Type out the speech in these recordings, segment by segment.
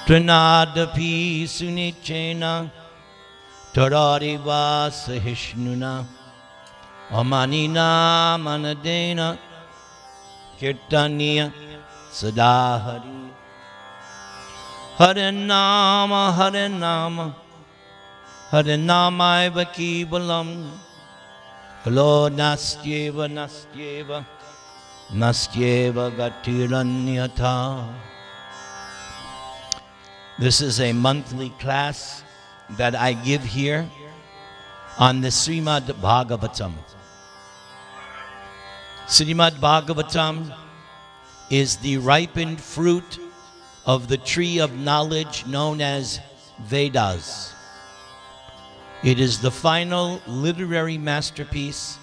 Trinadapi sunichena Tarariva sahishnuna Amanina manadena Kirtaniya sadahari Harinama Harinama Harinama eva kibalam Halo nastyeva nastyeva Nastyeva gatiranyata. This is a monthly class that I give here on the Srimad Bhagavatam. Srimad Bhagavatam is the ripened fruit of the tree of knowledge known as Vedas. It is the final literary masterpiece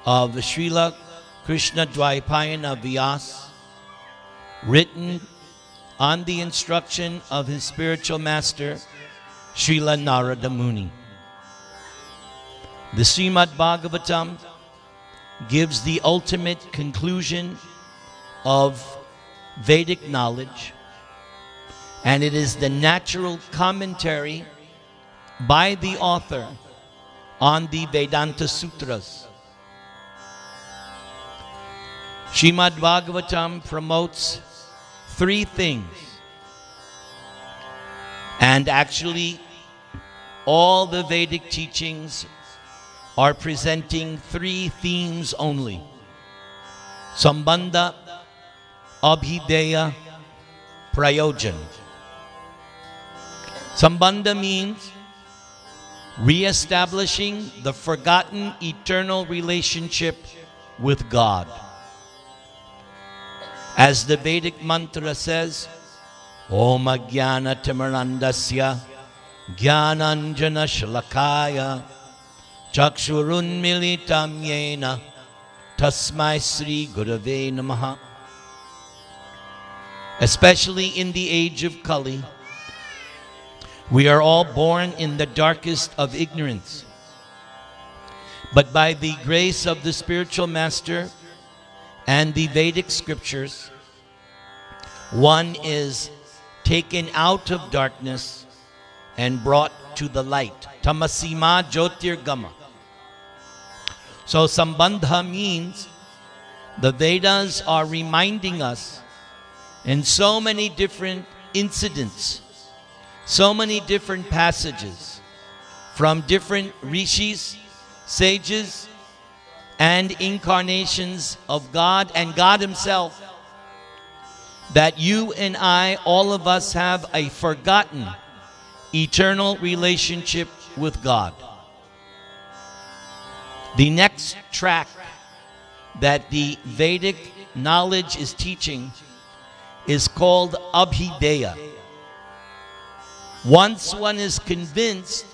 of Srila Krishna Dvaipayana Vyas, written on the instruction of his spiritual master, Srila Narada Muni. The Srimad Bhagavatam gives the ultimate conclusion of Vedic knowledge, and it is the natural commentary by the author on the Vedanta Sutras. Srimad Bhagavatam promotes three things, and actually all the Vedic teachings are presenting three themes only: Sambandha, Abhideya, Prayojan. Sambandha means re-establishing the forgotten eternal relationship with God. As the Vedic mantra says, Om Ajnana Timirandasya Jnananjana Shalakaya Chakshurun Militam Yena Tasmai Sri Gurave Namaha. Especially in the age of Kali, we are all born in the darkest of ignorance. But by the grace of the spiritual master and the Vedic scriptures, one is taken out of darkness and brought to the light. Tamasima Jyotirgama. So Sambandha means the Vedas are reminding us in so many different incidents, so many different passages from different rishis, sages, and incarnations of God and God himself, that you and I, all of us, have a forgotten eternal relationship with God. The next track that the Vedic knowledge is teaching is called Abhideya. Once one is convinced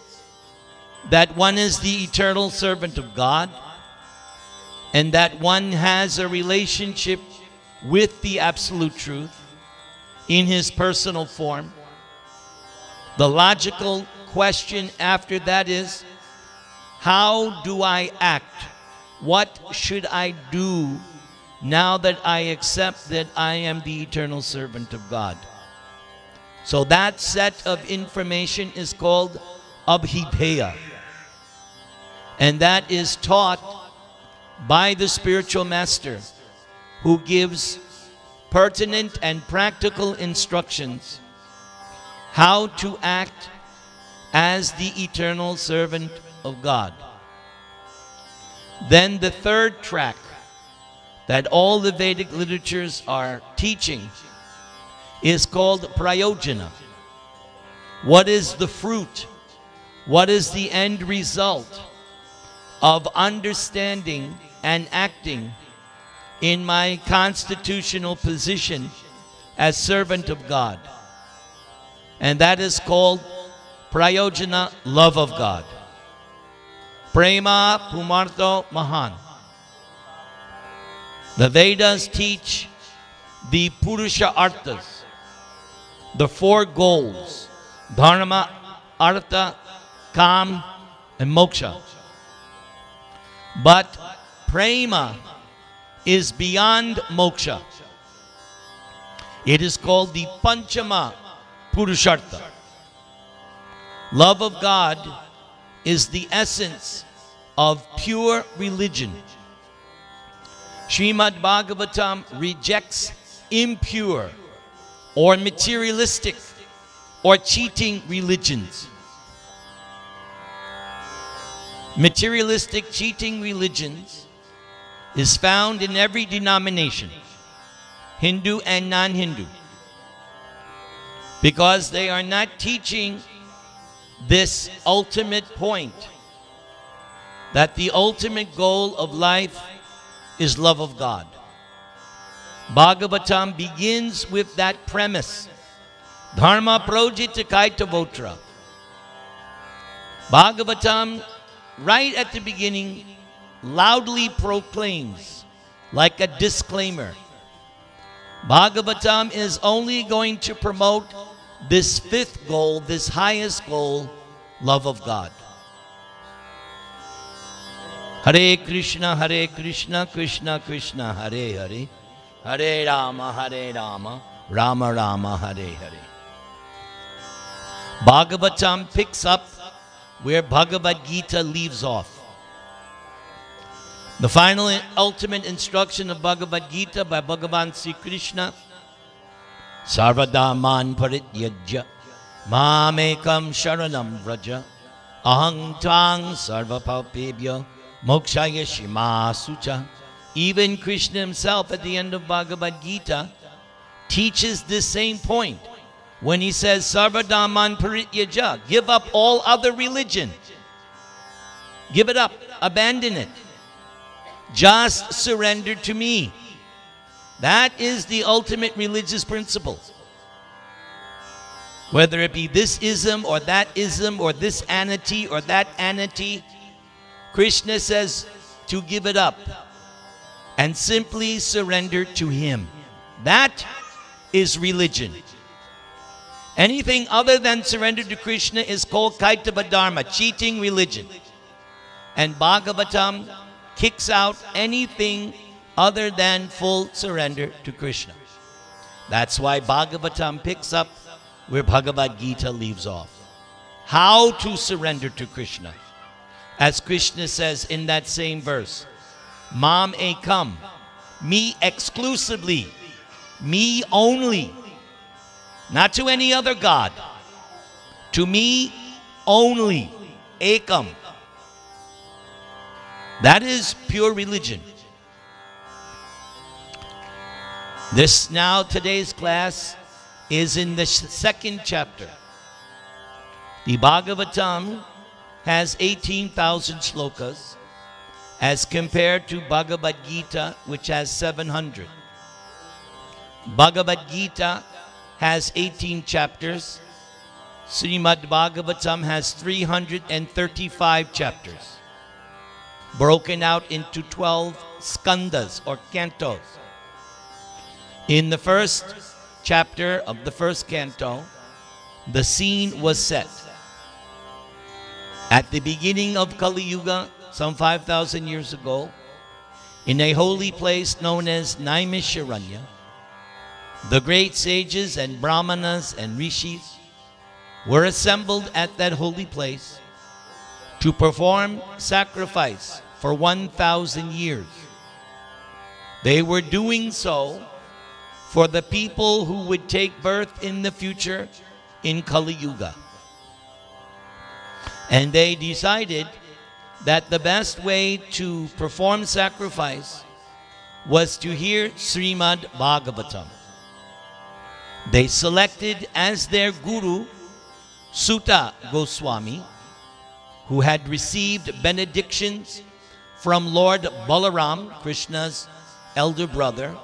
that one is the eternal servant of God, and that one has a relationship with the Absolute Truth in his personal form, the logical question after that is, how do I act? What should I do now that I accept that I am the eternal servant of God? So that set of information is called Abhideya, and that is taught by the spiritual master, who gives pertinent and practical instructions how to act as the eternal servant of God. Then the third track that all the Vedic literatures are teaching is called Prayojana. What is the fruit? What is the end result of understanding and acting in my constitutional position as servant of God? And that is called Prayojana, love of God. Prema Pumartho Mahan. The Vedas teach the Purusha Arthas, the four goals: Dharma, Artha, Kam, and Moksha. But Prema is beyond Moksha. It is called the Panchama Purushartha. Love of God is the essence of pure religion. Srimad Bhagavatam rejects impure or materialistic or cheating religions. Materialistic cheating religions is found in every denomination, Hindu and non-Hindu, because they are not teaching this ultimate point, that the ultimate goal of life is love of God. Bhagavatam begins with that premise. Dharma projita kaita votra. Bhagavatam, right at the beginning, loudly proclaims, like a disclaimer, Bhagavatam is only going to promote this fifth goal, this highest goal, love of God. Hare Krishna, Krishna Krishna, Hare Hare, Hare Rama, Rama Rama, Hare Hare. Bhagavatam picks up where Bhagavad Gita leaves off. The final and ultimate instruction of Bhagavad Gita by Bhagavan Sri Krishna, Sarvadaman parityajya mamekam sharanam vraja ahang tang sarvapalpebhyo mokshaya shima sucha. Even Krishna himself at the end of Bhagavad Gita teaches this same point when he says Sarvadaman parityaja, give up all other religion. Give it up, abandon it. Just surrender to me. That is the ultimate religious principle. Whether it be this ism or that ism or this anity or that anity, Krishna says to give it up and simply surrender to him. That is religion. Anything other than surrender to Krishna is called Kaitava Dharma, cheating religion. And Bhagavatam kicks out anything other than full surrender to Krishna. That's why Bhagavatam picks up where Bhagavad Gita leaves off. How to surrender to Krishna. As Krishna says in that same verse, Mam ekam, me exclusively, me only, not to any other God, to me only, ekam. That is pure religion. Today's class is in the second chapter. The Bhagavatam has 18,000 slokas as compared to Bhagavad Gita, which has 700. Bhagavad Gita has 18 chapters. Srimad Bhagavatam has 335 chapters, broken out into 12 skandhas or cantos. In the first chapter of the first canto, the scene was set. At the beginning of Kali Yuga, some 5,000 years ago, in a holy place known as Naimisharanya, the great sages and brahmanas and rishis were assembled at that holy place to perform sacrifice for 1,000 years. They were doing so for the people who would take birth in the future in Kali Yuga. And they decided that the best way to perform sacrifice was to hear Srimad Bhagavatam. They selected as their guru Suta Goswami, who had received benedictions from Lord Balaram, Krishna's elder brother,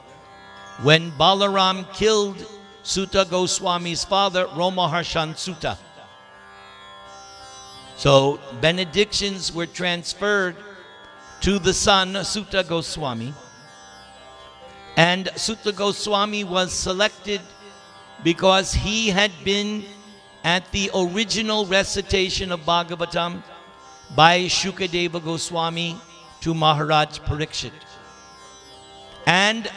when Balaram killed Suta Goswami's father, Romaharshan Suta. So benedictions were transferred to the son Suta Goswami, and Suta Goswami was selected because he had been at the original recitation of Bhagavatam by Shukadeva Goswami to Maharaj Parikshit. And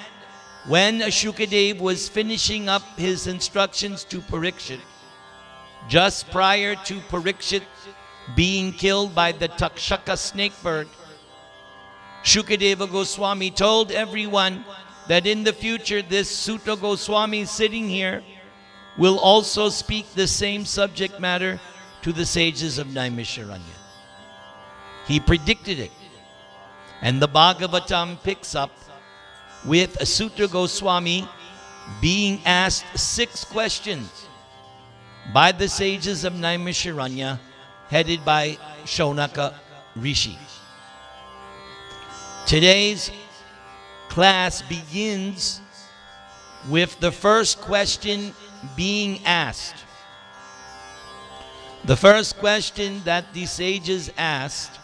when Shukadev was finishing up his instructions to Parikshit, just prior to Parikshit being killed by the Takshaka snake bird, Shukadeva Goswami told everyone that in the future this Sutta Goswami sitting here will also speak the same subject matter to the sages of Naimisharanya. He predicted it. And the Bhagavatam picks up with Sutta Goswami being asked 6 questions by the sages of Naimisharanya, headed by Shaunaka Rishi. Today's class begins with the first question being asked. The first question that the sages asked: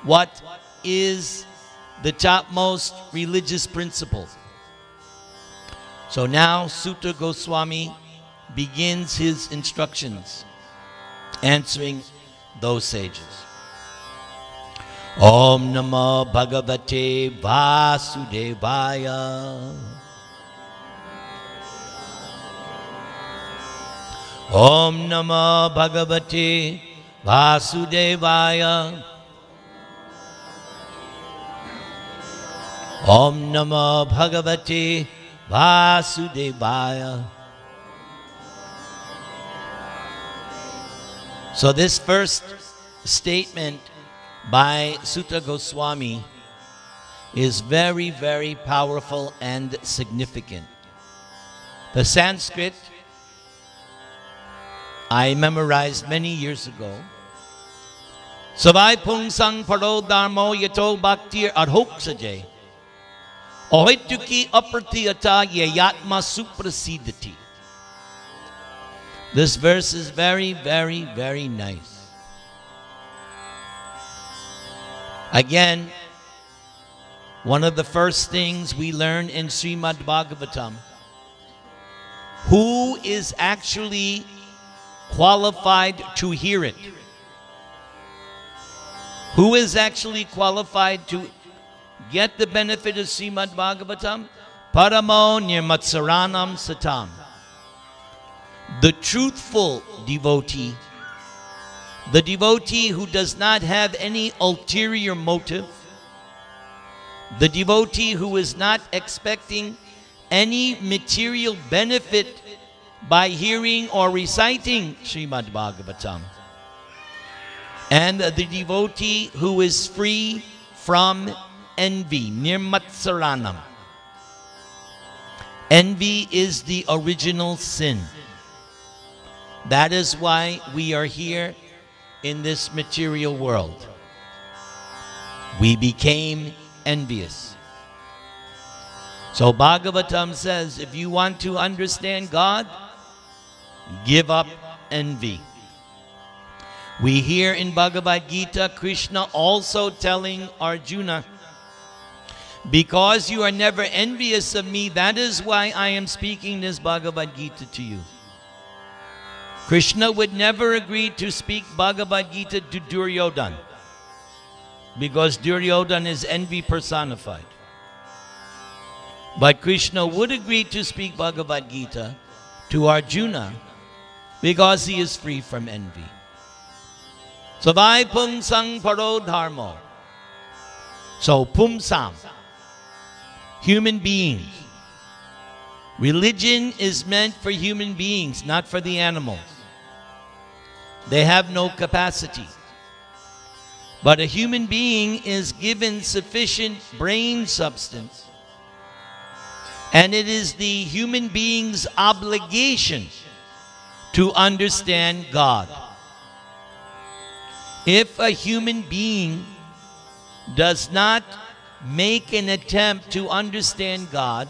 what is the topmost religious principle? So now Sutta Goswami begins his instructions, answering those sages. Om Namo Bhagavate Vasudevaya. Om Namo Bhagavate Vasudevaya. Om Namo Bhagavate Vasudevaya. So this first statement by Sutta Goswami is very, very powerful and significant. The Sanskrit I memorized many years ago. Savai pungsang paro dharmo yato bhaktir adhoksaje ahoituki apratiyata yayatma suprasidati. This verse is very, very, very nice. Again, one of the first things we learn in Srimad Bhagavatam, who is actually qualified to hear it? Who is actually qualified to get the benefit of Srimad Bhagavatam? Paramo nirmatsaranam satam. The truthful devotee, the devotee who does not have any ulterior motive, the devotee who is not expecting any material benefit by hearing or reciting Srimad Bhagavatam, and the devotee who is free from envy, nirmatsaranam. Envy is the original sin. That is why we are here in this material world. We became envious. So Bhagavatam says, if you want to understand God, give up envy. We hear in Bhagavad Gita, Krishna also telling Arjuna, because you are never envious of me, that is why I am speaking this Bhagavad Gita to you. Krishna would never agree to speak Bhagavad Gita to Duryodhana, because Duryodhana is envy personified. But Krishna would agree to speak Bhagavad Gita to Arjuna because he is free from envy. Savai pungsang paro dharmo. So pumsam, human beings. Religion is meant for human beings, not for the animals. They have no capacity. But a human being is given sufficient brain substance, and it is the human being's obligation to understand God. If a human being does not make an attempt to understand God,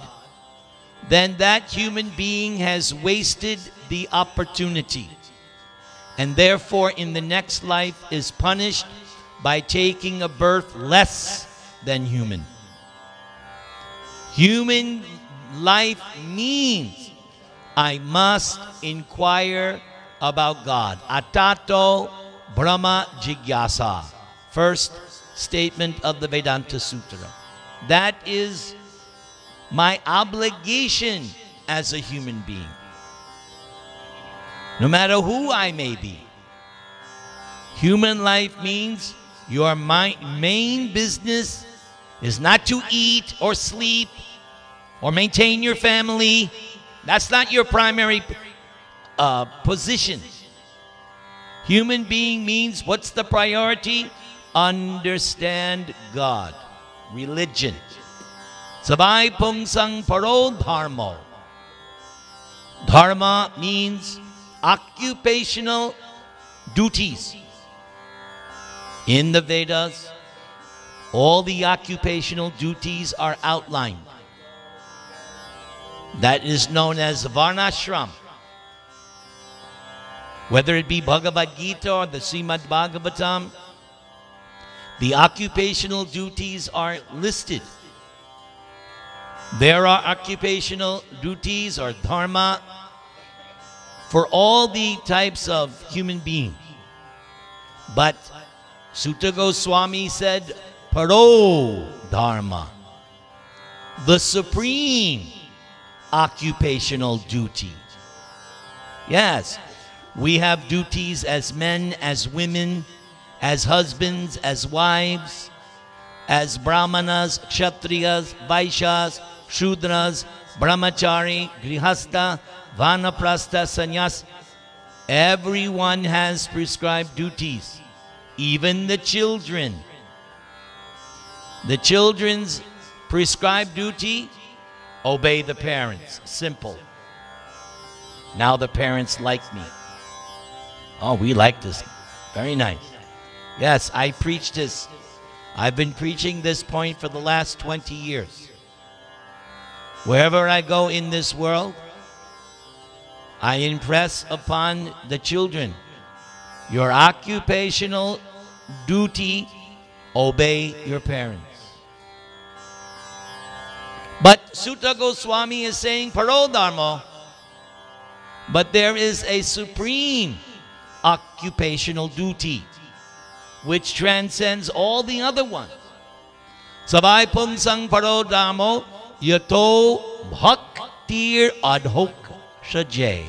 then that human being has wasted the opportunity, and therefore in the next life is punished by taking a birth less than human. Human life means I must inquire about God. Atato Brahma Jigyasa. First statement of the Vedanta Sutra. That is my obligation as a human being. no matter who I may be. Human life means your main business is not to eat or sleep or maintain your family. That's not your primary position. Human being means, what's the priority? Understand God. Religion. Sabay pungsang paro dharma. Dharma means occupational duties. In the Vedas, all the occupational duties are outlined. That is known as Varnashram. Whether it be Bhagavad Gita or the Srimad Bhagavatam, the occupational duties are listed. There are occupational duties or dharma for all the types of human beings. But Sutta Goswami said, Paro Dharma, the supreme occupational duty. Yes, we have duties as men, as women, as husbands, as wives, as brahmanas, kshatriyas, vaishyas, shudras, brahmachari, grihastha, vanaprastha, sannyas. Everyone has prescribed duties, even the children. The children's prescribed duty, obey the parents. Simple. Now the parents like me. Oh, we like this. Very nice. Yes, I preach this. I've been preaching this point for the last 20 years. Wherever I go in this world, I impress upon the children, your occupational duty, obey your parents. But Sutta Goswami is saying, Paro Dharma, but there is a supreme occupational duty which transcends all the other ones. Sabay pungsang paro dharma yato bhaktir adhok sajay.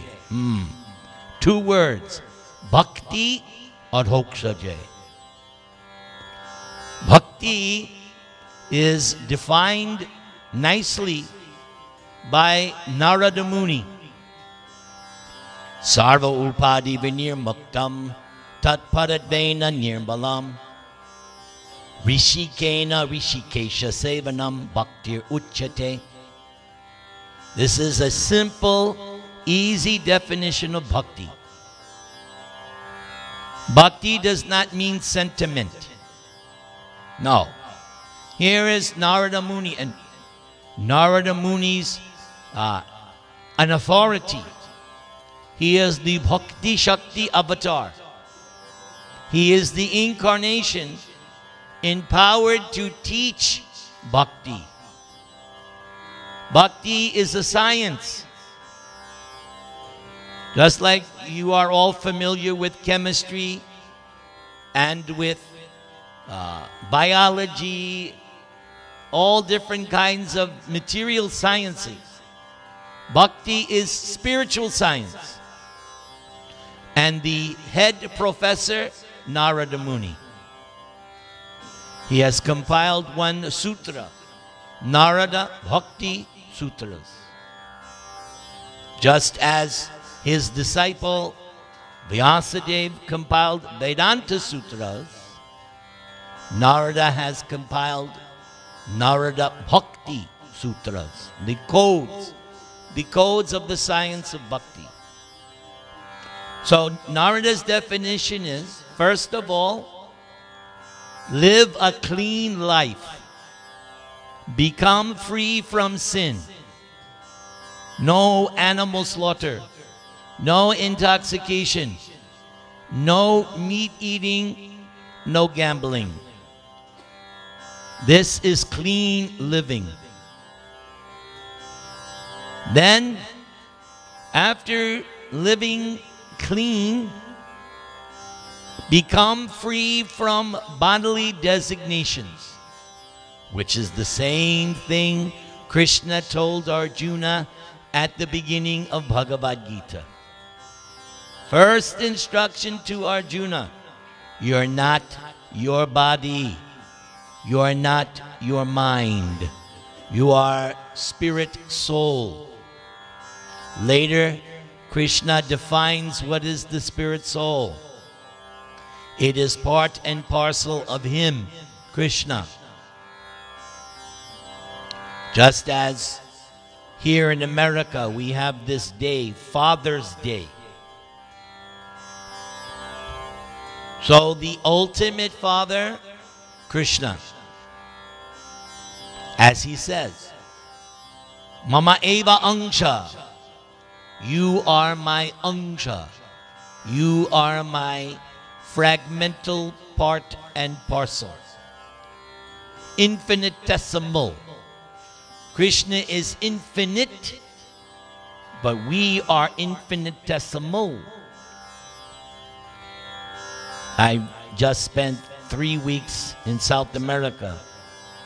2 words. Bhakti adhok sajay. Bhakti is defined nicely by Narada Muni. Sarva upadi vinir muktam tat paradvena nirmalam rishikena rishikesha sevanam bhaktir uchate. This is a simple, easy definition of bhakti. Bhakti does not mean sentiment. No. Here is Narada Muni, and Narada Muni's an authority. He is the Bhakti Shakti avatar. He is the incarnation empowered to teach bhakti. Bhakti is a science. Just like you are all familiar with chemistry and with biology, all different kinds of material sciences. Bhakti is spiritual science. And the head professor, Narada Muni, he has compiled one sutra, Narada Bhakti Sutras. Just as his disciple Vyasadeva compiled Vedanta Sutras, Narada has compiled Narada Bhakti Sutras, the codes of the science of bhakti. So Narada's definition is, first of all, live a clean life. Become free from sin. No animal slaughter. No intoxication. No meat eating. No gambling. This is clean living. Then, after living clean, become free from bodily designations, which is the same thing Krishna told Arjuna at the beginning of Bhagavad Gita. First instruction to Arjuna, you're not your body. You are not your mind. You are spirit soul. Later, Krishna defines what is the spirit soul. It is part and parcel of him, Krishna. Just as here in America we have this day, Father's Day. So the ultimate father, Krishna, as he says, Mama eva angsha, you are my angsha, you are my fragmental part and parcel, infinitesimal. Krishna is infinite, but we are infinitesimal. I just spent 3 weeks in South America,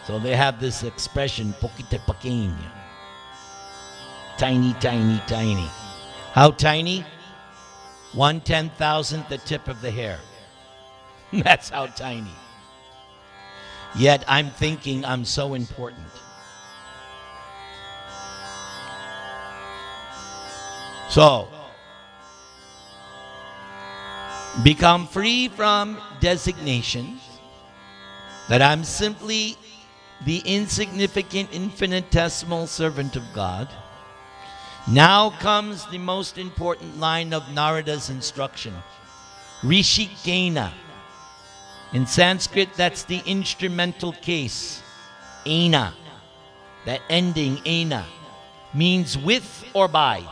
so they have this expression, poquito pequeño. Tiny, tiny, tiny. How tiny? 1/10,000th the tip of the hair. That's how tiny. Yet I'm thinking I'm so important. So, become free from designations that I'm simply the insignificant, infinitesimal servant of God. Now comes the most important line of Narada's instruction. Rishikena. In Sanskrit, that's the instrumental case. Ena. That ending, ena, means with or by.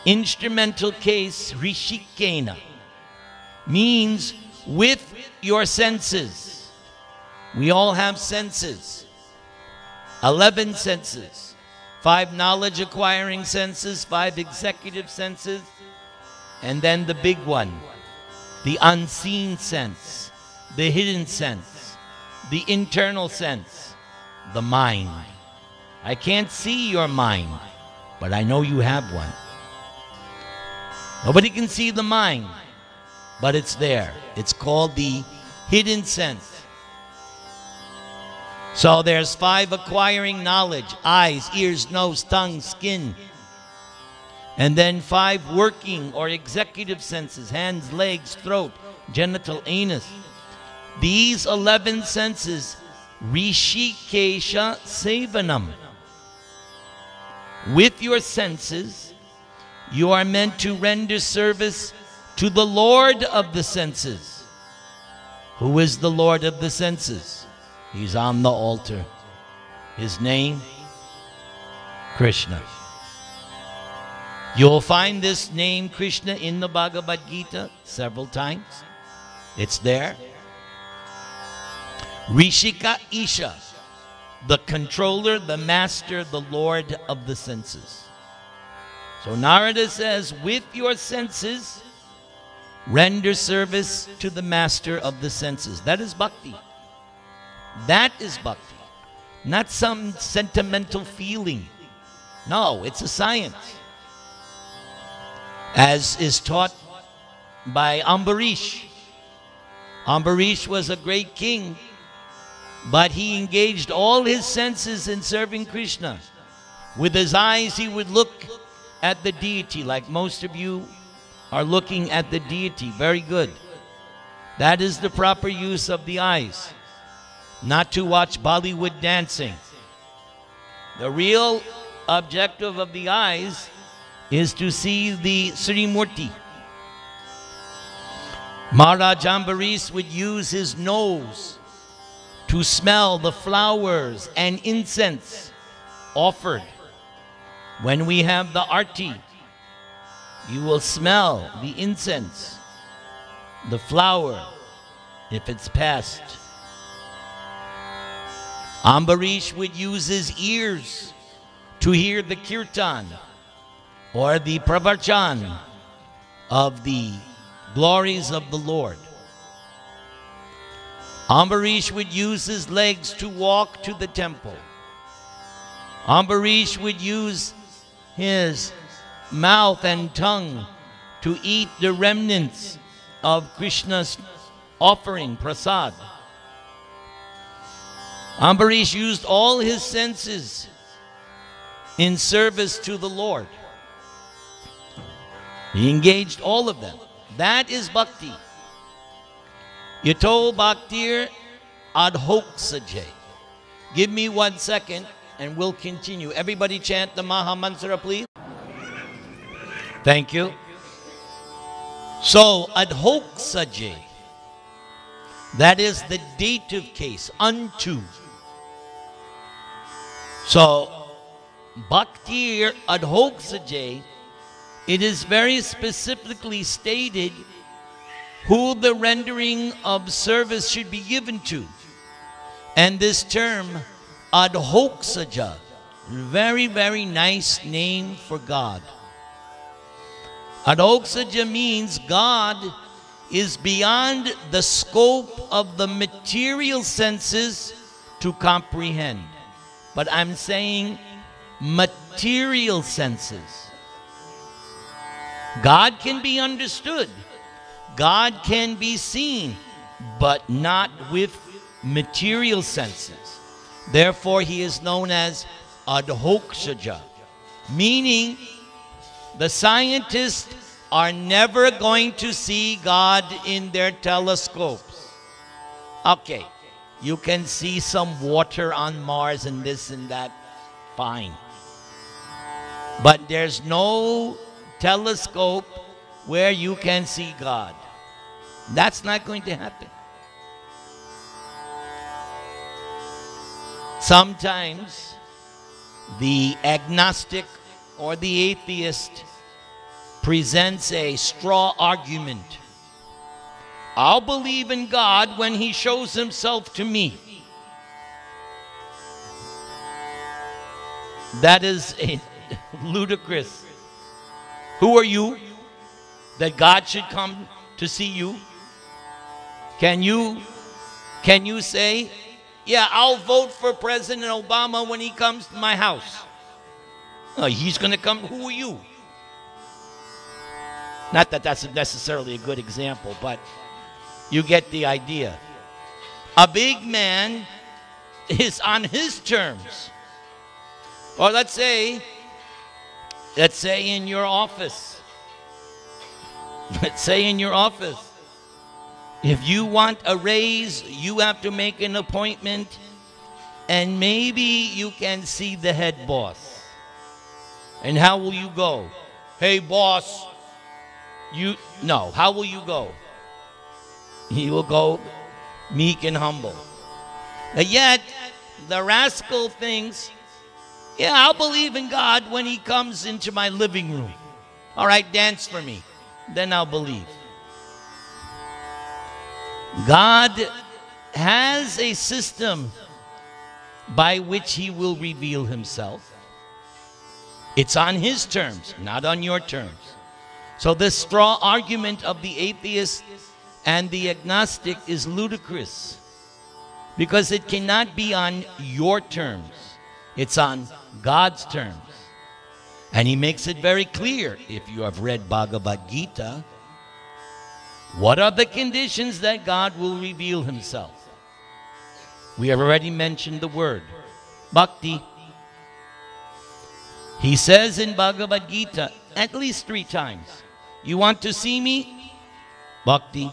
Instrumental case, rishikena, means with your senses. We all have senses. 11 senses. 5 knowledge acquiring senses, 5 executive senses, and then the big one, the unseen sense, the hidden sense, the internal sense, the mind. I can't see your mind, but I know you have one. Nobody can see the mind, but it's there. It's called the hidden sense. So there's 5 acquiring knowledge: eyes, ears, nose, tongue, skin. And then 5 working or executive senses: hands, legs, throat, genital, anus. These 11 senses, Rishikesha Sevanam. With your senses, you are meant to render service to the Lord of the senses. Who is the Lord of the senses? He's on the altar. His name, Krishna. You'll find this name, Krishna, in the Bhagavad Gita several times. It's there. Rishika Isha, the controller, the master, the Lord of the senses. So Narada says, with your senses, render service to the master of the senses. That is bhakti. That is bhakti. Not some sentimental feeling. No, it's a science. As is taught by Ambarish. Ambarish was a great king, but he engaged all his senses in serving Krishna. With his eyes, he would look at the deity, like most of you are looking at the deity. Very good. That is the proper use of the eyes. Not to watch Bollywood dancing. The real objective of the eyes is to see the Sri Murti. Maharaj Ambarish would use his nose to smell the flowers and incense offered. When we have the arti, you will smell the incense, the flower, if it's passed. Ambarish would use his ears to hear the kirtan or the pravarchan of the glories of the Lord. Ambarish would use his legs to walk to the temple. Ambarish would use his mouth and tongue to eat the remnants of Krishna's offering, prasad. Ambarish used all his senses in service to the Lord. He engaged all of them. That is bhakti. Yato bhaktir adhoksaje. Give me 1 second and we'll continue. Everybody chant the Maha Mantra, please. Thank you. So, adhoksaje. That is the dative case, unto. So, bhaktir adhoksaje, it is very specifically stated who the rendering of service should be given to. And this term, adhoksaja, very, very nice name for God. Adhoksaja means God is beyond the scope of the material senses to comprehend. But I'm saying material senses. God can be understood. God can be seen, but not with material senses. Therefore, he is known as adhoksaja, meaning the scientists are never going to see God in their telescopes. Okay, you can see some water on Mars and this and that, fine. But there's no telescope where you can see God. That's not going to happen. Sometimes the agnostic or the atheist presents a straw argument. I'll believe in God when he shows himself to me. That is ludicrous. Who are you that God should come to see you? Can you say, yeah, I'll vote for President Obama when he comes to my house? No, he's going to come. Who are you? Not that that's necessarily a good example, but you get the idea. A big man is on his terms. Or let's say in your office. Let's say in your office. If you want a raise, you have to make an appointment, and maybe you can see the head boss. And how will you go? Hey, boss. No, how will you go? He will go meek and humble. But yet, the rascal thinks, yeah, I'll believe in God when he comes into my living room. All right, dance for me. Then I'll believe. God has a system by which he will reveal himself. It's on his terms, not on your terms. So this straw argument of the atheist and the agnostic is ludicrous because it cannot be on your terms. It's on God's terms. And he makes it very clear, if you have read Bhagavad Gita, what are the conditions that God will reveal himself? We have already mentioned the word, bhakti. He says in Bhagavad Gita at least 3 times, you want to see me? Bhakti.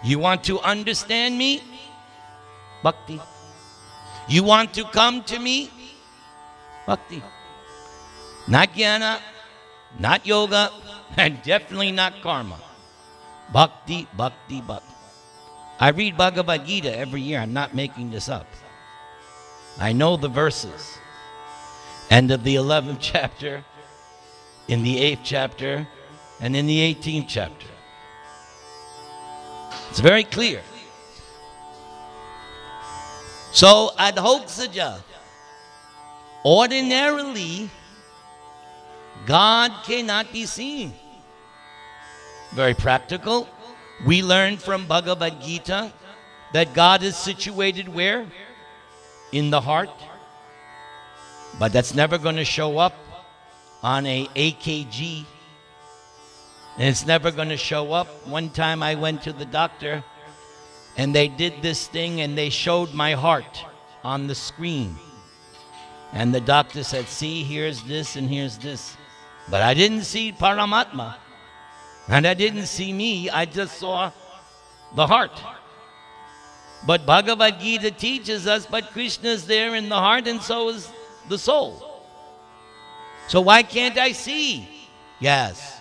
You want to understand me? Bhakti. You want to come to me? Bhakti. Not jnana, not yoga, and definitely not karma. Bhakti, bhakti, bhakti. I read Bhagavad Gita every year. I'm not making this up. I know the verses. End of the 11th chapter, in the 8th chapter, and in the 18th chapter. It's very clear. So, adhoksaja. Ordinarily, God cannot be seen. Very practical. We learn from Bhagavad Gita that God is situated where? In the heart. But that's never going to show up on a AKG. And it's never going to show up. One time I went to the doctor and they did this thing and they showed my heart on the screen. And the doctor said, see, here's this and here's this. But I didn't see Paramatma. And I didn't see me. I just saw the heart. But Bhagavad Gita teaches us, but Krishna is there in the heart and so is the soul. So why can't I see? Yes.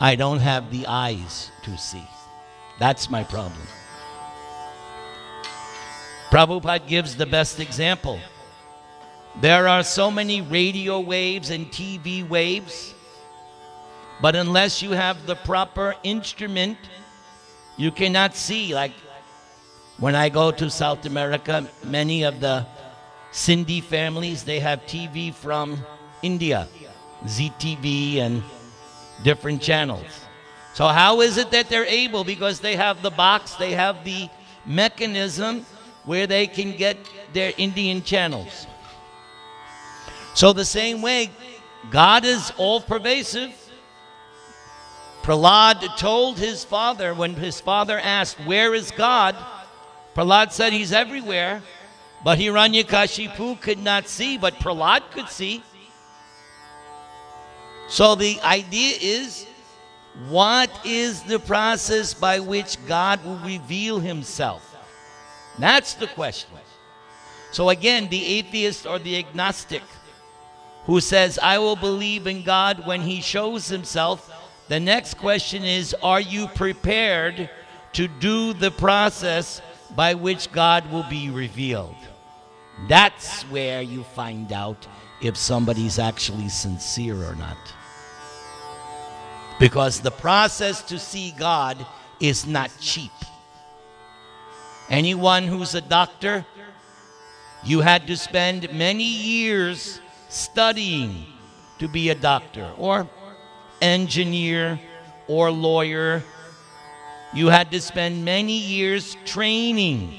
I don't have the eyes to see. That's my problem. Prabhupada gives the best example. There are so many radio waves and TV waves, but unless you have the proper instrument, you cannot see. Like when I go to South America, many of the Sindhi families, they have TV from India, ZTV and different channels. So how is it that they're able? Because they have the box, they have the mechanism where they can get their Indian channels. So the same way, God is all pervasive. Prahlad told his father, when his father asked, where is God? Prahlad said he's everywhere, but Hiranyakashipu could not see, but Prahlad could see. So the idea is, what is the process by which God will reveal himself? That's the question. So again, the atheist or the agnostic who says, I will believe in God when he shows himself, the next question is, are you prepared to do the process by which God will be revealed? That's where you find out if somebody's actually sincere or not. Because the process to see God is not cheap. Anyone who's a doctor, you had to spend many years studying to be a doctor, or engineer, or lawyer. You had to spend many years training.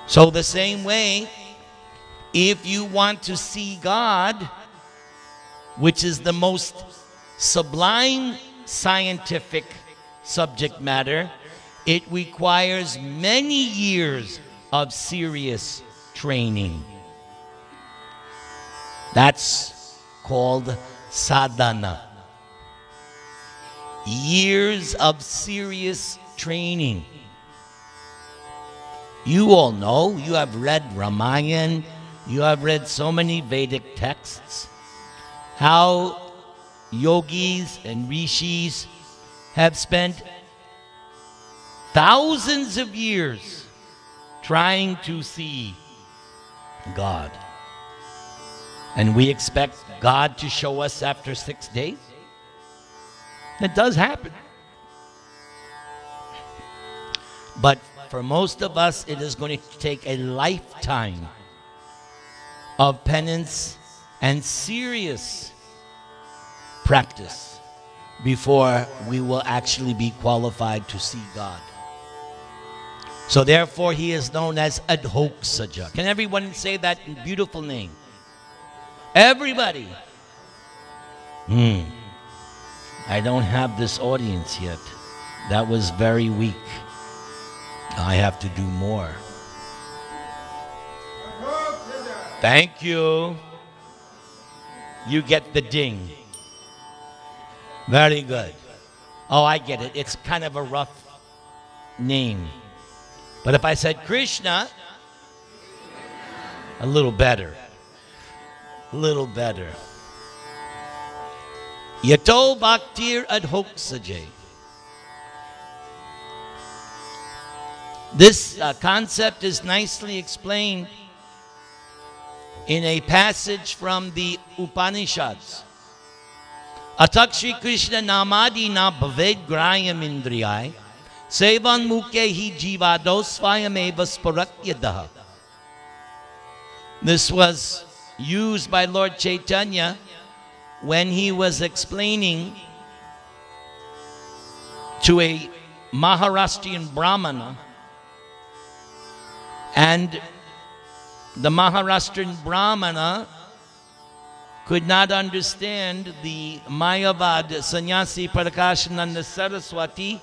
So the same way, if you want to see God, which is the most sublime scientific subject matter, it requires many years of serious training. That's called sadhana. Years of serious training. You all know, you have read Ramayana, you have read so many Vedic texts, how yogis and rishis have spent thousands of years trying to see God. And we expect God to show us after 6 days? That does happen. But for most of us, it is going to take a lifetime of penance and serious practice before we will actually be qualified to see God. So therefore, he is known as Adhoksaja. Can everyone say that beautiful name? Everybody. I don't have this audience yet. That was very weak. I have to do more. Thank you. You get the ding. Very good. Oh, I get it. It's kind of a rough name. But if I said Krishna, a little better. A little better. Yato bhaktir adhoksaje. This concept is nicely explained in a passage from the Upanishads. Atak Shri Krishna namadi na bhaved grayam indriyai sevan mukhe hi jivadosvayam eva sparatyadaha. This was used by Lord Chaitanya when he was explaining to a Maharashtrian Brahmana, and the Maharashtrian Brahmana could not understand the Mayavad Sannyasi Prakashananda Saraswati,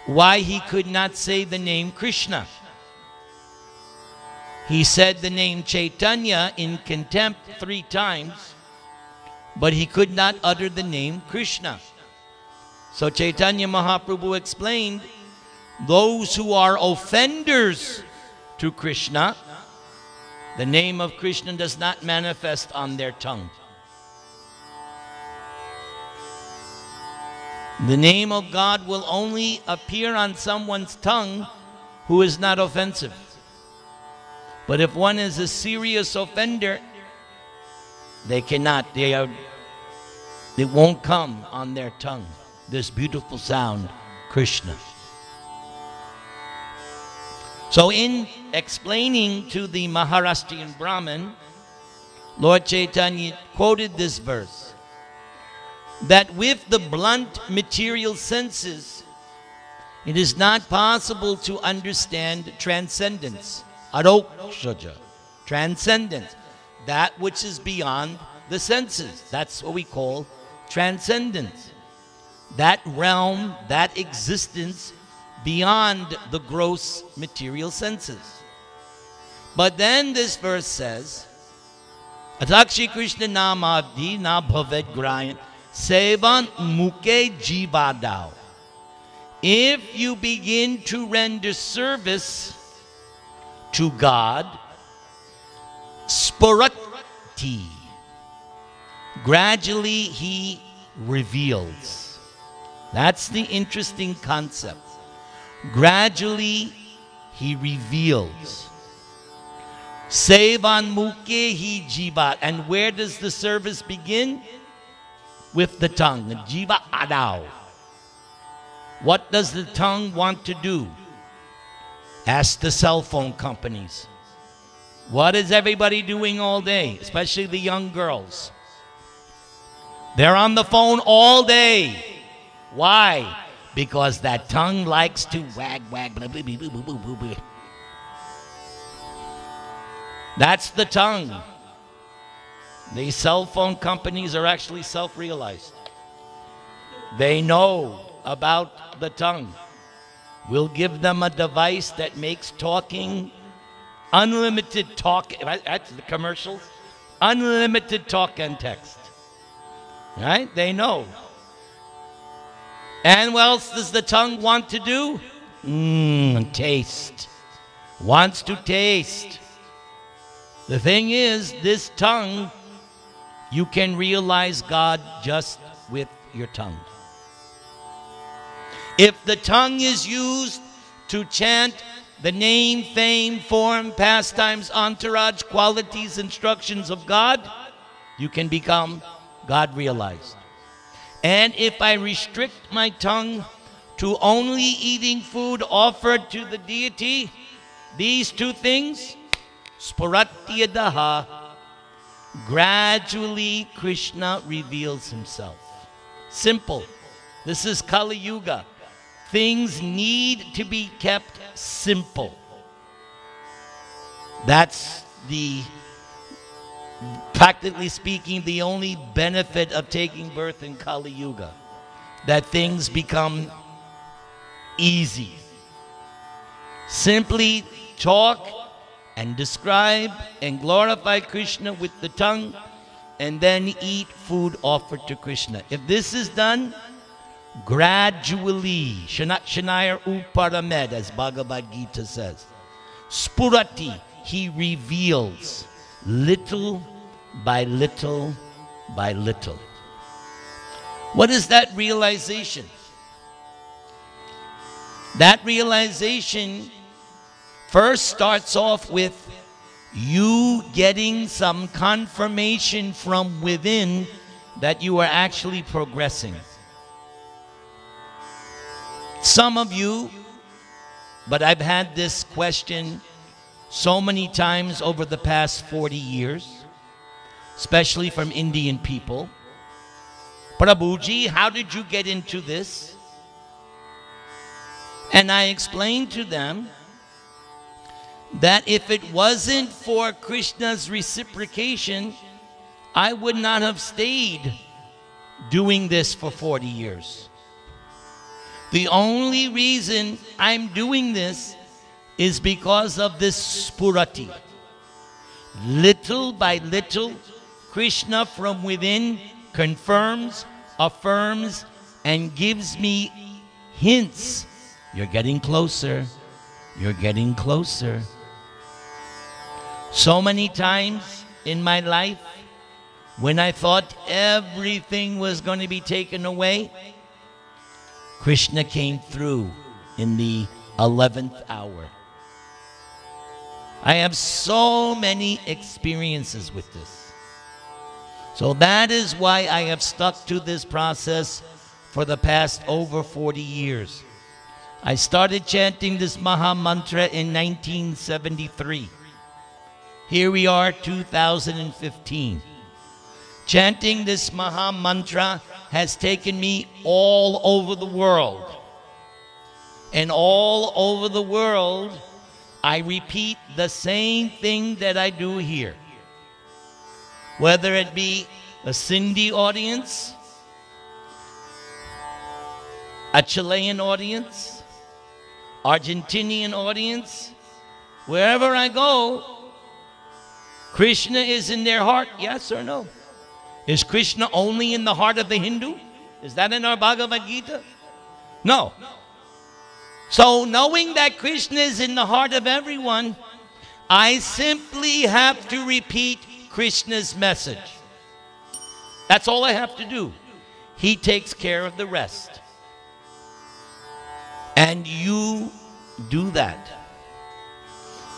why he could not say the name Krishna. He said the name Chaitanya in contempt 3 times, but he could not utter the name Krishna. So Chaitanya Mahaprabhu explained, those who are offenders to Krishna, the name of Krishna does not manifest on their tongue. The name of God will only appear on someone's tongue who is not offensive. But if one is a serious offender, they cannot, it won't come on their tongue, this beautiful sound, Krishna. So in explaining to the Maharashtrian Brahmin, Lord Chaitanya quoted this verse, that with the blunt material senses, it is not possible to understand transcendence. Arokshaja, transcendence, that which is beyond the senses. That's what we call transcendence. That realm, that existence beyond the gross material senses. But then this verse says, Atakshi Krishna Namavdi na bhavet grayan sevan muke jivadao. If you begin to render service to God, sporati, gradually he reveals. That's the interesting concept. Gradually he reveals. Sevan muke hi jiva. And where does the service begin? With the tongue. Jiva adao. What does the tongue want to do? Ask the cell phone companies. What is everybody doing all day? Especially the young girls. They're on the phone all day. Why? Because that tongue likes to wag, wag, blah, blah, blah, blah, blah, blah, blah. That's the tongue. The cell phone companies are actually self-realized. They know about the tongue. We'll give them a device that makes talking unlimited talk. That's the commercials. Unlimited talk and text. Right? They know. And what else does the tongue want to do? Taste. Wants to taste. The thing is, this tongue, you can realize God just with your tongue. If the tongue is used to chant the name, fame, form, pastimes, entourage, qualities, instructions of God, you can become God realized. And if I restrict my tongue to only eating food offered to the deity, these 2 things, sporatyadaha, gradually Krishna reveals himself. Simple. This is Kali Yuga. Things need to be kept simple. That's practically speaking, the only benefit of taking birth in Kali Yuga. That things become easy. Simply talk and describe and glorify Krishna with the tongue, and then eat food offered to Krishna. If this is done, gradually, Shanayar Uparamed, as Bhagavad Gita says, Spurati, he reveals little by little by little. What is that realization? That realization first starts off with you getting some confirmation from within that you are actually progressing. Some of you, but I've had this question so many times over the past 40 years, especially from Indian people. Prabhuji, how did you get into this? And I explained to them that if it wasn't for Krishna's reciprocation, I would not have stayed doing this for 40 years. The only reason I'm doing this is because of this spurati. Little by little, Krishna from within confirms, affirms, and gives me hints. You're getting closer. You're getting closer. So many times in my life, when I thought everything was going to be taken away, Krishna came through in the 11th hour. I have so many experiences with this. So that is why I have stuck to this process for the past over 40 years. I started chanting this Maha Mantra in 1973. Here we are, 2015. Chanting this Maha Mantra has taken me all over the world. And all over the world, I repeat the same thing that I do here. Whether it be a Sindhi audience, a Chilean audience, Argentinian audience, wherever I go, Krishna is in their heart, yes or no? Is Krishna only in the heart of the Hindu? Is that in our Bhagavad Gita? No. So knowing that Krishna is in the heart of everyone, I simply have to repeat Krishna's message. That's all I have to do. He takes care of the rest. And you do that.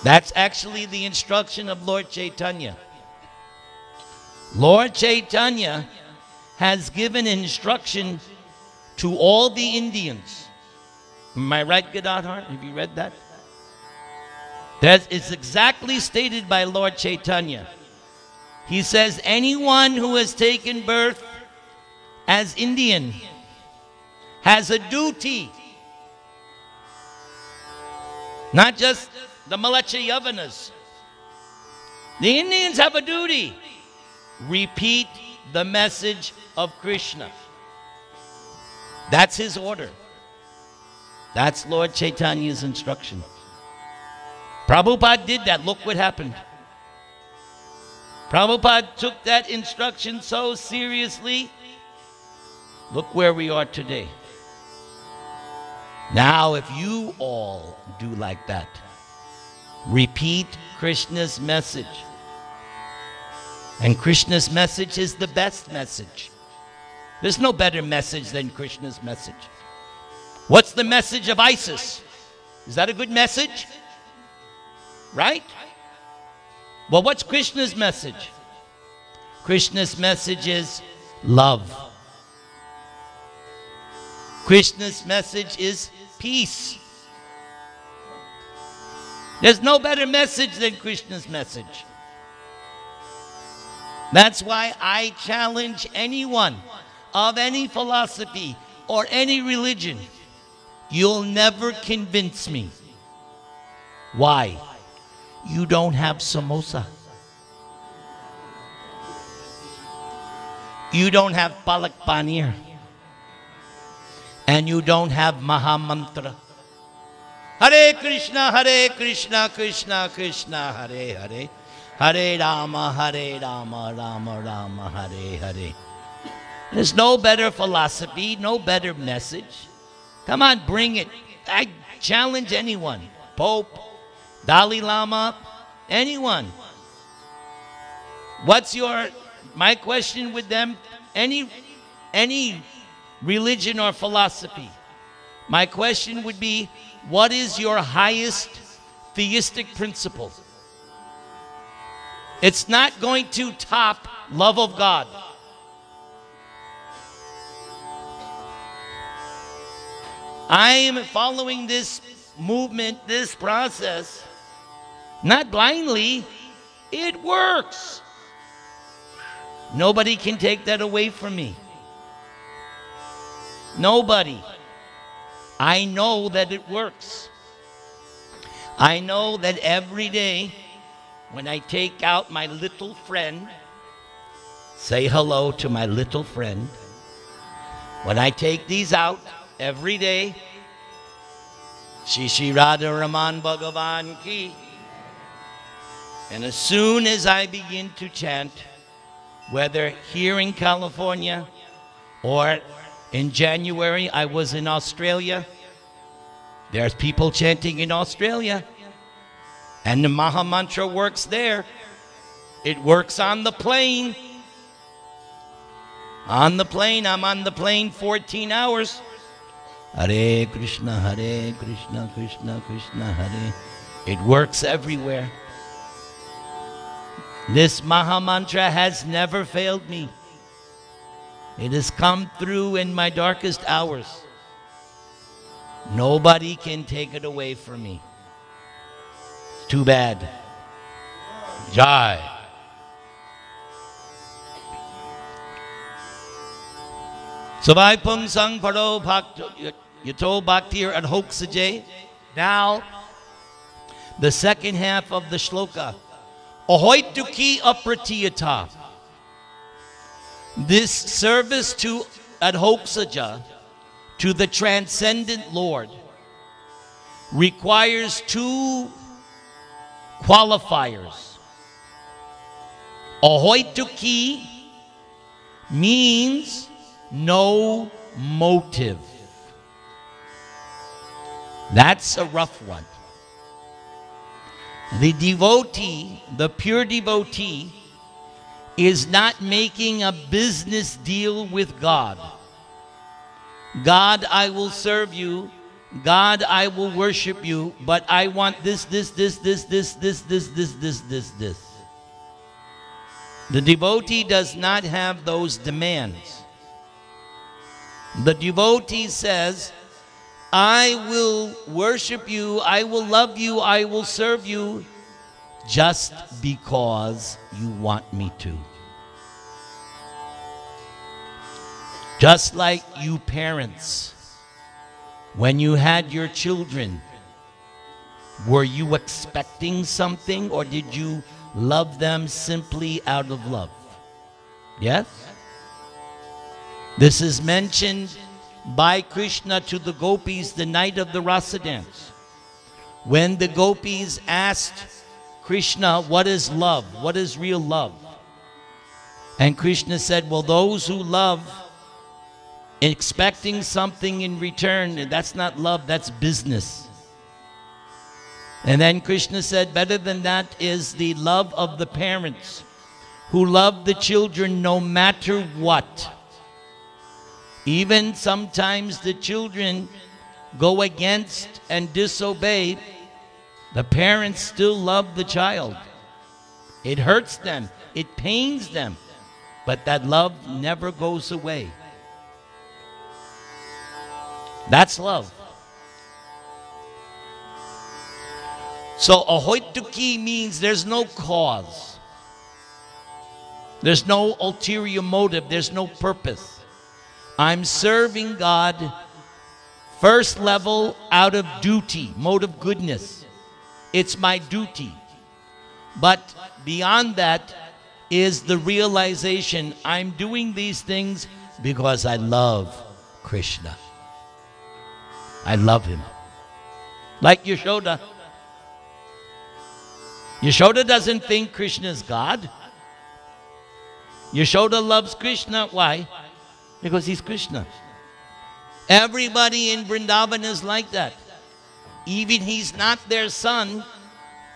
That's actually the instruction of Lord Chaitanya. Lord Chaitanya has given instruction to all the Indians. Am I right, Gadadhar? Have you read that? It's exactly stated by Lord Chaitanya. He says, anyone who has taken birth as Indian has a duty. Not just the Malacha Yavanas. The Indians have a duty. Repeat the message of Krishna. That's his order. That's Lord Chaitanya's instruction. Prabhupada did that. Look what happened. Prabhupada took that instruction so seriously. Look where we are today. Now, if you all do like that, repeat Krishna's message. And Krishna's message is the best message. There's no better message than Krishna's message. What's the message of ISIS? Is that a good message? Right? Well, what's Krishna's message? Krishna's message is love. Krishna's message is peace. There's no better message than Krishna's message. That's why I challenge anyone of any philosophy or any religion. You'll never convince me. Why? You don't have samosa. You don't have palak paneer. And you don't have Maha Mantra. Hare Krishna, Krishna Krishna, Hare Hare. Hare Rama, Rama Rama, Hare Hare. There's no better philosophy, no better message. Come on, bring it. I challenge anyone. Pope, Dalai Lama, anyone. My question with them, any religion or philosophy, my question would be, what is your highest theistic principle? It's not going to top love of God. I am following this movement, this process, not blindly. It works. Nobody can take that away from me. Nobody. I know that it works. I know that every day when I take out my little friend, say hello to my little friend. When I take these out every day, Shri Radha Raman Bhagavan Ki. And as soon as I begin to chant, whether here in California or in January, I was in Australia. There's people chanting in Australia. And the Maha Mantra works there. It works on the plane. On the plane, I'm on the plane 14 hours. Hare Krishna, Krishna Krishna, Hare. It works everywhere. This Maha Mantra has never failed me. It has come through in my darkest hours. Nobody can take it away from me. It's too bad. Jai. Savai Pung Sang Paro Yato Bhaktir Adhoksajay. Now, the second half of the shloka. Ahoituki Apratiyata. This service to Adhoksaja, to the transcendent Lord, requires two qualifiers. Ahoituki means no motive. That's a rough one. The devotee, the pure devotee, is not making a business deal with God. God, I will serve you. God, I will worship you, but I want this. The devotee does not have those demands. The devotee says, I will worship you, I will love you, I will serve you just because you want me to. Just like you parents, when you had your children, were you expecting something or did you love them simply out of love? Yes? This is mentioned by Krishna to the gopis the night of the rasa dance. When the gopis asked Krishna, what is love? What is real love? And Krishna said, well, those who love expecting something in return, that's not love, that's business. And then Krishna said, better than that is the love of the parents who love the children no matter what. Even sometimes the children go against and disobey, the parents still love the child. It hurts them, it pains them, but that love never goes away. That's love. So ahoituki means there's no cause. There's no ulterior motive, there's no purpose. I'm serving God first level out of duty, mode of goodness. It's my duty. But beyond that is the realization I'm doing these things because I love Krishna. I love him. Like Yashoda. Yashoda doesn't think Krishna is God. Yashoda loves Krishna. Why? Because he's Krishna. Everybody in Vrindavan is like that. Even he's not their son,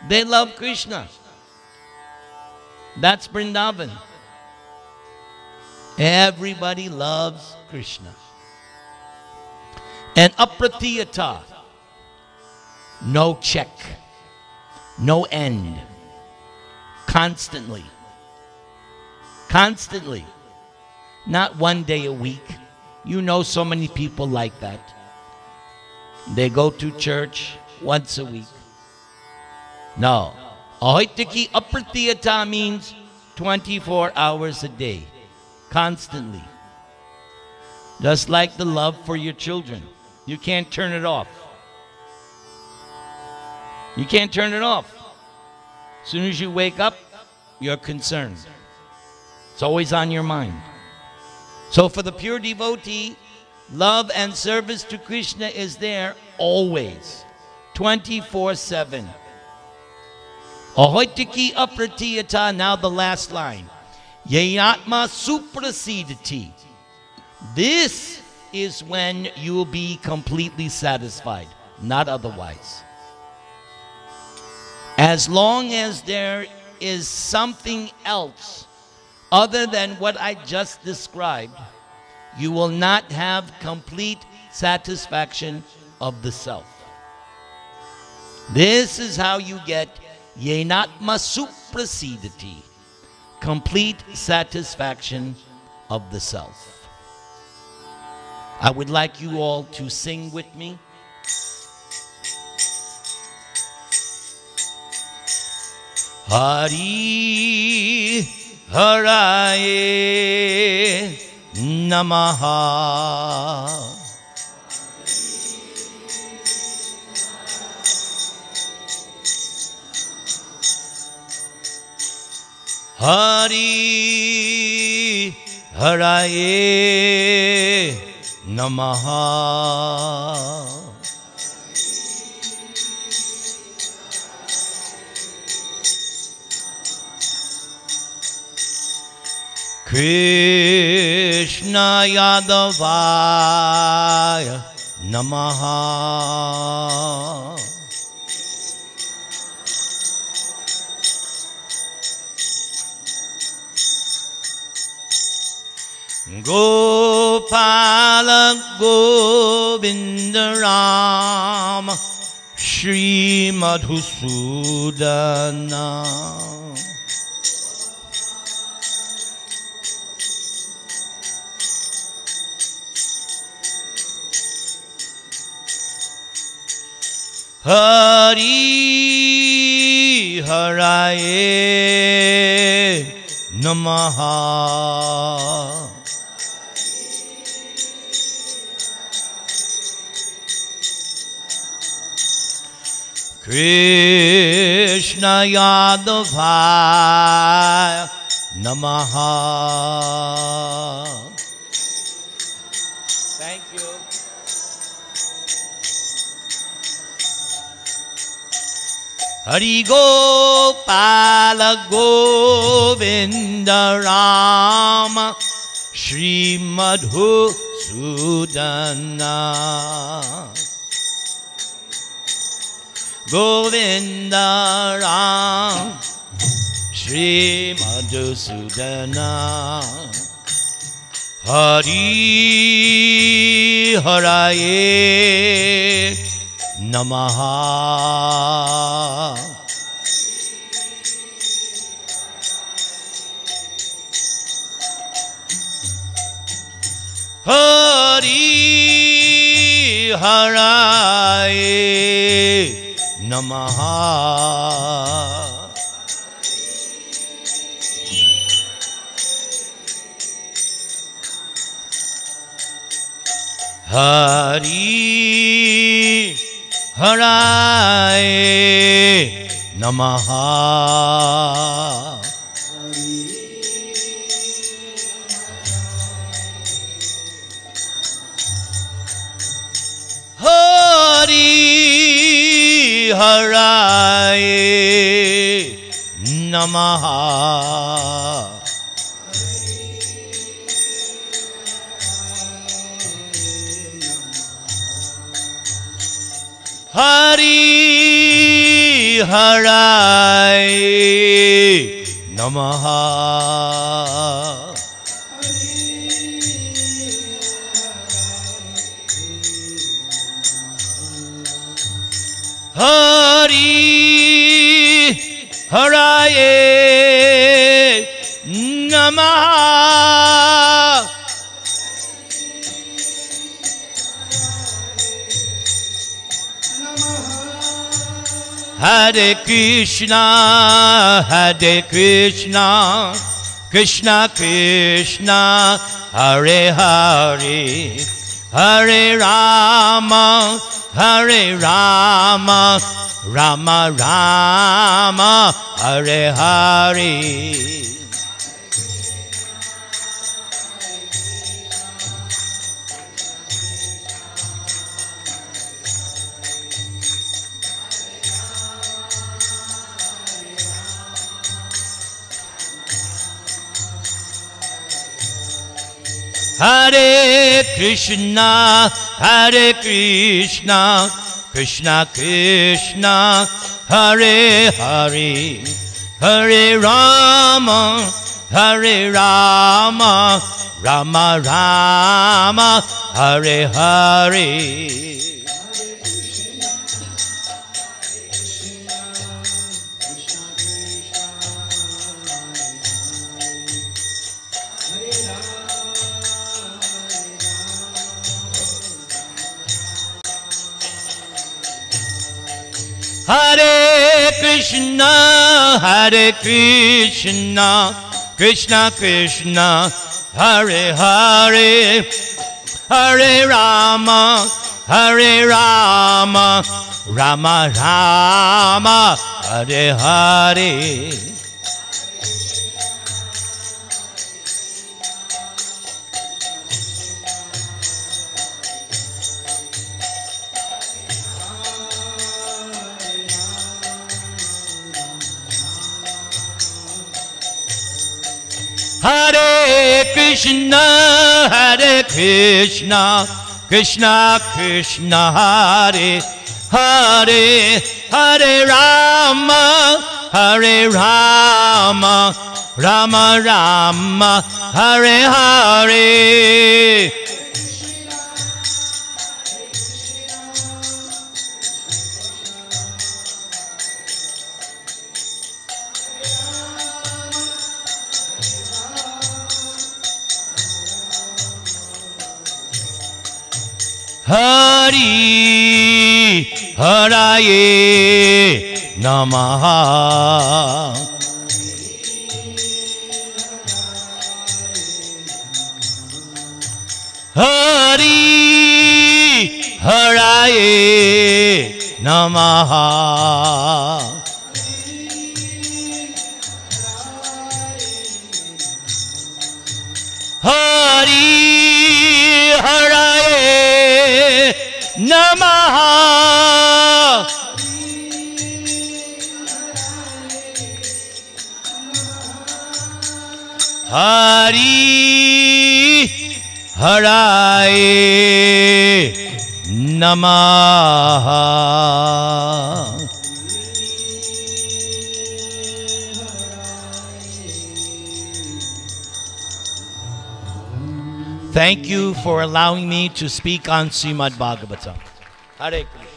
they love Krishna. That's Vrindavan. Everybody loves Krishna. And apratiyata, no check, no end, constantly. Constantly. Not one day a week. You know so many people like that. They go to church once a week. No. Ahoitiki apratiyata means 24 hours a day. Constantly. Just like the love for your children. You can't turn it off. You can't turn it off. As soon as you wake up, you're concerned. It's always on your mind. So for the pure devotee, love and service to Krishna is there always, 24/7. Ahoitiki apratiyata, now the last line. Yayatma suprasidati. This is when you will be completely satisfied, not otherwise. As long as there is something else other than what I just described, you will not have complete satisfaction of the self. This is how you get yenatma suprasidati, complete satisfaction of the self. I would like you all to sing with me. Hari Haraye Namaha. Hari Haraye Namaha. Krishna Yadavaya Namaha. Gopala Govinda Rama Shri Madhusudana. Hari Haraye Namaha. Krishna Yadavaya Namaha. Thank you. Hari Gopala Govinda Rama Shri Madhusudana. Govinda Ram Shri Madhusudana. Hari Haraye Namaha. Hari Haraye Namaha. Hari Haraye Namaha. Hari Haraye Namaha. Hari Haraye Namaha. Hari Haraye Namaha. Hare Krishna, Hare Krishna, Krishna Krishna, Hare Hare, Hare Rama, Hare Rama, Rama Rama, Hare Hare. Hare Krishna, Hare Krishna, Krishna Krishna, Hare Hare, Hare Rama, Hare Rama, Rama Rama, Hare Hare. Hare Krishna, Hare Krishna, Krishna Krishna, Hare Hare, Hare Rama, Hare Rama, Rama Rama, Hare Hare. Hare Krishna, Hare Krishna, Krishna Krishna, Hare Hare, Hare Rama, Hare Rama, Rama Rama, Hare Hare. Hari Haraye Namaha. Hari Haraye Namaha. Hari Haraye Namaha. Hari Haraye Namaha. Thank you for allowing me to speak on Srimad Bhagavatam. Hare Krishna.